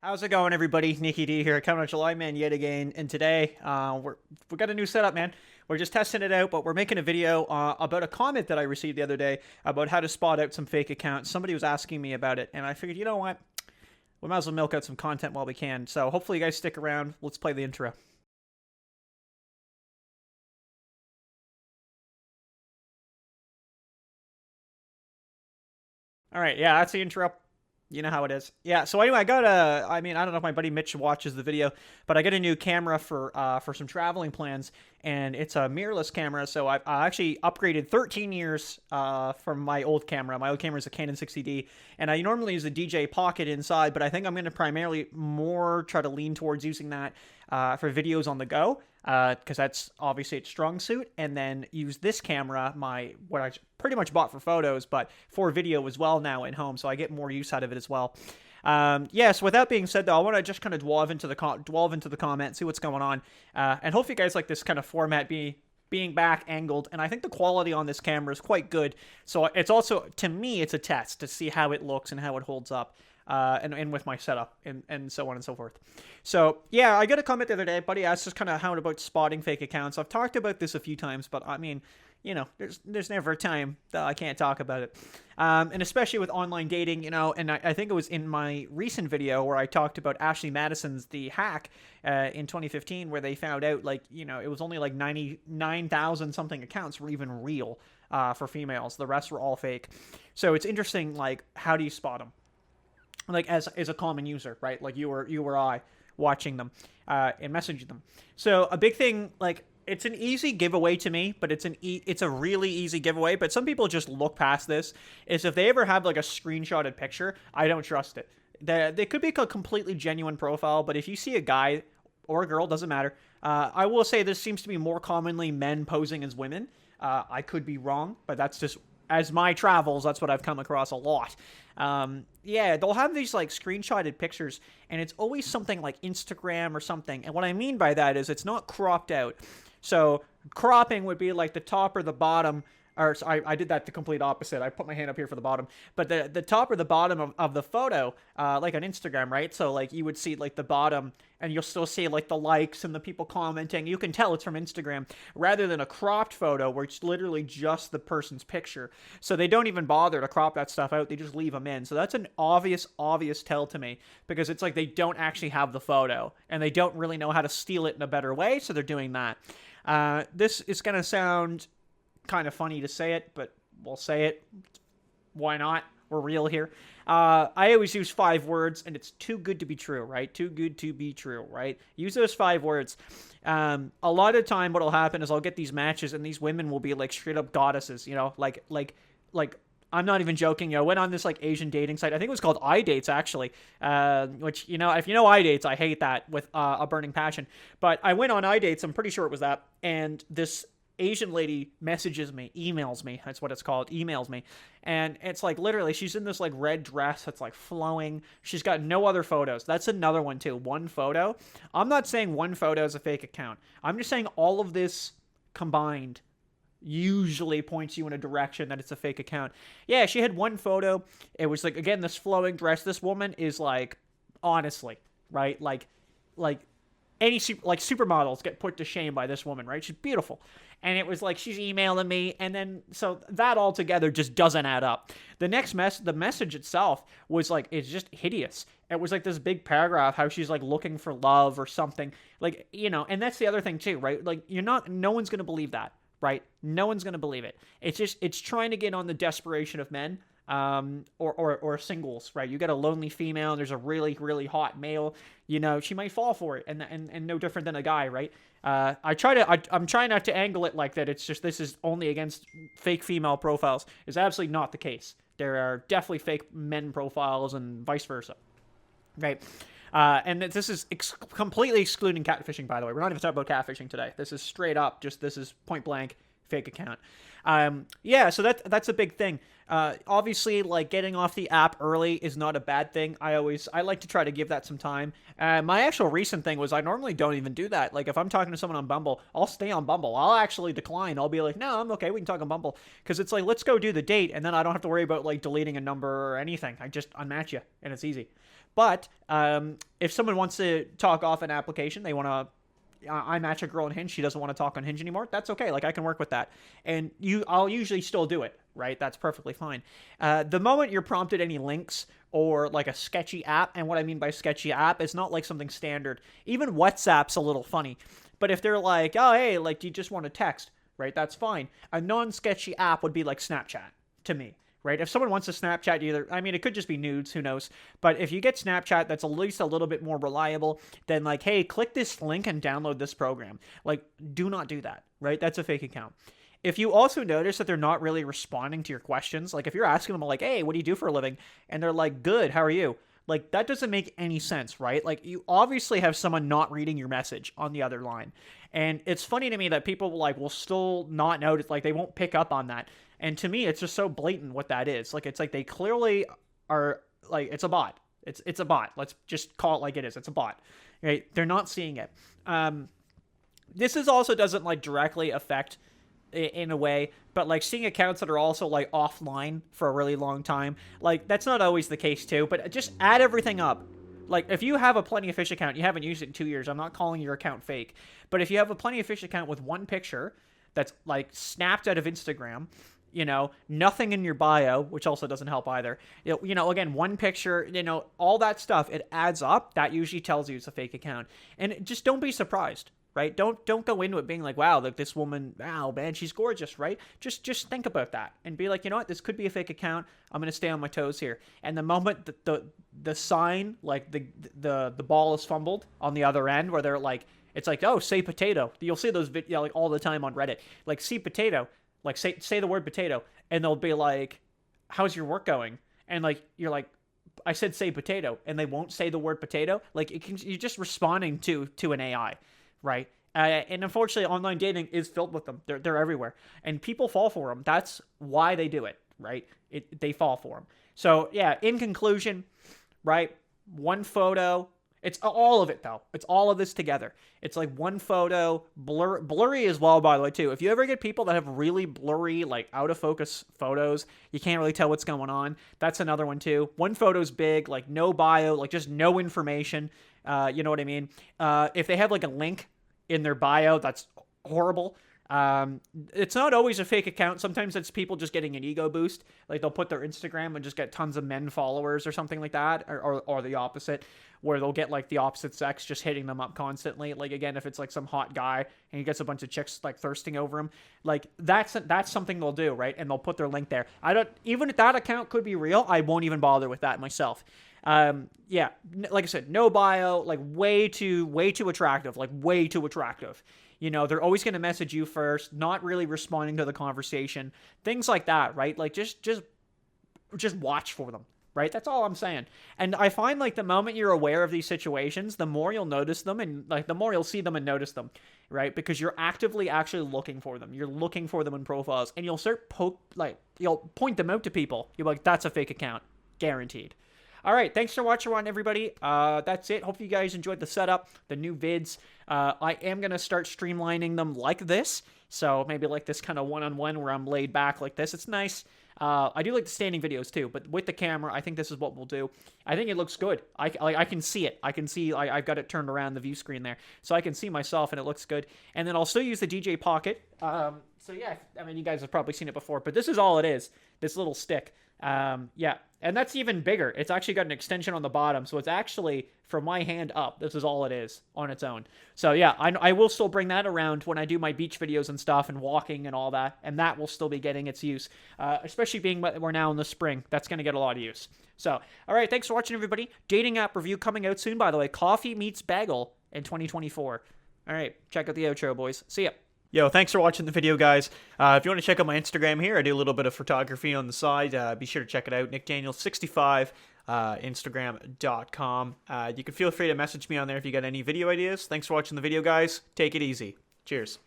How's it going, everybody? Nikki D here, coming at July Man yet again. And today, we got a new setup, man. We're just testing it out, but we're making a video about a comment that I received the other day about how to spot out some fake accounts. Somebody was asking me about it, and I figured, you know what? We might as well milk out some content while we can. So hopefully you guys stick around. Let's play the intro. All right, yeah, that's the intro. You know how it is. Yeah, so anyway, I don't know if my buddy Mitch watches the video, but I got a new camera for some traveling plans, and it's a mirrorless camera, so I actually upgraded 13 years from my old camera. My old camera is a Canon 60D, and I normally use a DJI Pocket inside, but I think I'm going to primarily more try to lean towards using that for videos on the go, because that's obviously its strong suit, and then use this camera, what I pretty much bought for photos, but for video as well now at home, so I get more use out of it as well. Yes, with that being said, though, I want to just kind of delve into the comments, see what's going on, and hope you guys like this kind of format, being back angled, and I think the quality on this camera is quite good. So it's also, to me, it's a test to see how it looks and how it holds up. And with my setup and so on and so forth. So yeah, I got a comment the other day. Buddy asked us kind of how about spotting fake accounts. I've talked about this a few times, but I mean, you know, there's never a time that I can't talk about it. And especially with online dating, you know, and I think it was in my recent video where I talked about Ashley Madison's The Hack in 2015, where they found out, like, you know, it was only like 99,000 something accounts were even real for females. The rest were all fake. So it's interesting, like, how do you spot them? Like, as a common user, right? Like you or I watching them and messaging them. So a big thing, like, it's an easy giveaway to me, but it's a really easy giveaway. But some people just look past this. Is if they ever have like a screenshotted picture, I don't trust it. They could be a completely genuine profile, but if you see a guy or a girl, doesn't matter. I will say this seems to be more commonly men posing as women. I could be wrong, but that's just, as my travels, that's what I've come across a lot. Yeah, they'll have these like screenshotted pictures, and it's always something like Instagram or something. And what I mean by that is it's not cropped out. So cropping would be like the top or the bottom, or I did that the complete opposite. I put my hand up here for the bottom, but the top or the bottom of the photo, like on Instagram, right? So like you would see like the bottom, and you'll still see like the likes and the people commenting. You can tell it's from Instagram, rather than a cropped photo where it's literally just the person's picture. So they don't even bother to crop that stuff out. They just leave them in. So that's an obvious tell to me, because it's like they don't actually have the photo, and they don't really know how to steal it in a better way. So they're doing that. This is going to sound kind of funny to say it, but we'll say it. Why not? We're real here. I always use 5 words, and it's too good to be true, right? Too good to be true, right? Use those 5 words. A lot of time what'll happen is I'll get these matches, and these women will be like straight up goddesses, you know, like I'm not even joking. You know, I went on this like Asian dating site. I think it was called iDates, actually. Which, you know, if you know iDates, I hate that with a burning passion. But I went on iDates. I'm pretty sure it was that. And this Asian lady emails me. That's what it's called. Emails me. And it's like literally she's in this like red dress that's like flowing. She's got no other photos. That's another one too. One photo. I'm not saying one photo is a fake account. I'm just saying all of this combined usually points you in a direction that it's a fake account. Yeah, she had one photo. It was like, again, this flowing dress. This woman is like, honestly, right? Like any like supermodels get put to shame by this woman, right? She's beautiful. And it was like she's emailing me, and then so that all together just doesn't add up. The message itself was like, it's just hideous. It was like this big paragraph how she's like looking for love or something, like, you know. And that's the other thing too, right? Like, no one's gonna believe that, right? No one's gonna believe it. It's trying to get on the desperation of men, or singles, right? You get a lonely female, and there's a really, really hot male, you know, she might fall for it, and no different than a guy, right? I'm trying not to angle it like that. It's just, this is only against fake female profiles. Is absolutely not the case. There are definitely fake men profiles and vice versa, right? And this is completely excluding catfishing, by the way. We're not even talking about catfishing today. This is straight up, this is point blank fake account. Yeah, so that's a big thing. Obviously, like, getting off the app early is not a bad thing. I like to try to give that some time. My actual recent thing was I normally don't even do that. Like, if I'm talking to someone on Bumble, I'll stay on Bumble. I'll actually decline. I'll be like, no, I'm okay. We can talk on Bumble. Because it's like, let's go do the date, and then I don't have to worry about, like, deleting a number or anything. I just unmatch you, and it's easy. But if someone wants to talk off an application, they want to I match a girl on Hinge, she doesn't want to talk on Hinge anymore, that's okay. Like, I can work with that. And I'll usually still do it, right? That's perfectly fine. The moment you're prompted any links or like a sketchy app, and what I mean by sketchy app is not like something standard. Even WhatsApp's a little funny. But if they're like, oh, hey, like, do you just want to text, right? That's fine. A non-sketchy app would be like Snapchat to me. Right? If someone wants to Snapchat either, I mean, it could just be nudes, who knows? But if you get Snapchat that's at least a little bit more reliable, then like, hey, click this link and download this program. Like, do not do that, right? That's a fake account. If you also notice that they're not really responding to your questions, like if you're asking them like, hey, what do you do for a living? And they're like, good, how are you? Like, that doesn't make any sense, right? Like, you obviously have someone not reading your message on the other line. And it's funny to me that people like will still not notice, like they won't pick up on that. And to me, it's just so blatant what that is. Like, it's like they clearly are like, it's a bot. It's a bot. Let's just call it like it is. It's a bot, right? They're not seeing it. This is also doesn't like directly affect in a way, but like seeing accounts that are also like offline for a really long time, like that's not always the case too, but just add everything up. Like, if you have a Plenty of Fish account, you haven't used it in 2 years, I'm not calling your account fake, but if you have a Plenty of Fish account with one picture that's like snapped out of Instagram, you know, nothing in your bio, which also doesn't help either. You know, again, one picture, you know, all that stuff, it adds up. That usually tells you it's a fake account. And just don't be surprised, right? Don't go into it being like, wow, like this woman, wow, man, she's gorgeous, right? Just think about that and be like, you know what, this could be a fake account. I'm going to stay on my toes here. And the moment that the sign, like the ball is fumbled on the other end, where they're like, it's like, oh, say potato. You'll see those videos like all the time on Reddit. Like, see potato. Like, say the word potato, and they'll be like, how's your work going? And, like, you're like, I said say potato, and they won't say the word potato. Like, you're just responding to an AI, right? And unfortunately, online dating is filled with them. They're everywhere. And people fall for them. That's why they do it, right? They fall for them. So, yeah, in conclusion, right, one photo. It's all of it, though. It's all of this together. It's like one photo, blurry as well, by the way, too. If you ever get people that have really blurry, like out-of-focus photos, you can't really tell what's going on, that's another one, too. One photo's big, like no bio, like just no information. You know what I mean? If they have like a link in their bio, that's horrible. It's not always a fake account. Sometimes it's people just getting an ego boost. Like, they'll put their Instagram and just get tons of men followers or something like that, or the opposite, where they'll get like the opposite sex just hitting them up constantly. Like, again, if it's like some hot guy and he gets a bunch of chicks like thirsting over him, like that's something they'll do, right? And they'll put their link there. Even if that account could be real, I won't even bother with that myself. Yeah, like I said, no bio, like way too attractive, like way too attractive. You know, they're always going to message you first, not really responding to the conversation, things like that, right? Like, just watch for them, right? That's all I'm saying. And I find, like, the moment you're aware of these situations, the more you'll notice them, and, like, the more you'll see them and notice them, right? Because you're actively actually looking for them. You're looking for them in profiles, and you'll start you'll point them out to people. You're like, that's a fake account, guaranteed. All right, thanks for watching, everybody. That's it. Hope you guys enjoyed the setup, the new vids. I am going to start streamlining them like this. So maybe like this kind of one-on-one where I'm laid back like this. It's nice. I do like the standing videos too, but with the camera, I think this is what we'll do. I think it looks good. I can see it. I can see, I've got it turned around the view screen there. So I can see myself and it looks good. And then I'll still use the DJ Pocket. So yeah, I mean, you guys have probably seen it before, but this is all it is. This little stick. Yeah, and that's even bigger. It's actually got an extension on the bottom, so it's actually from my hand up. This is all it is on its own. So yeah, I will still bring that around when I do my beach videos and stuff and walking and all that, and that will still be getting its use, especially being we're now in the spring. That's going to get a lot of use. So, all right, thanks for watching, everybody. Dating app review coming out soon, by the way. Coffee meets Bagel in 2024. All right, check out the outro, boys. See ya. Yo, thanks for watching the video, guys. If you want to check out my Instagram here, I do a little bit of photography on the side. Be sure to check it out. NickDaniels65, Instagram.com. You can feel free to message me on there if you got any video ideas. Thanks for watching the video, guys. Take it easy. Cheers.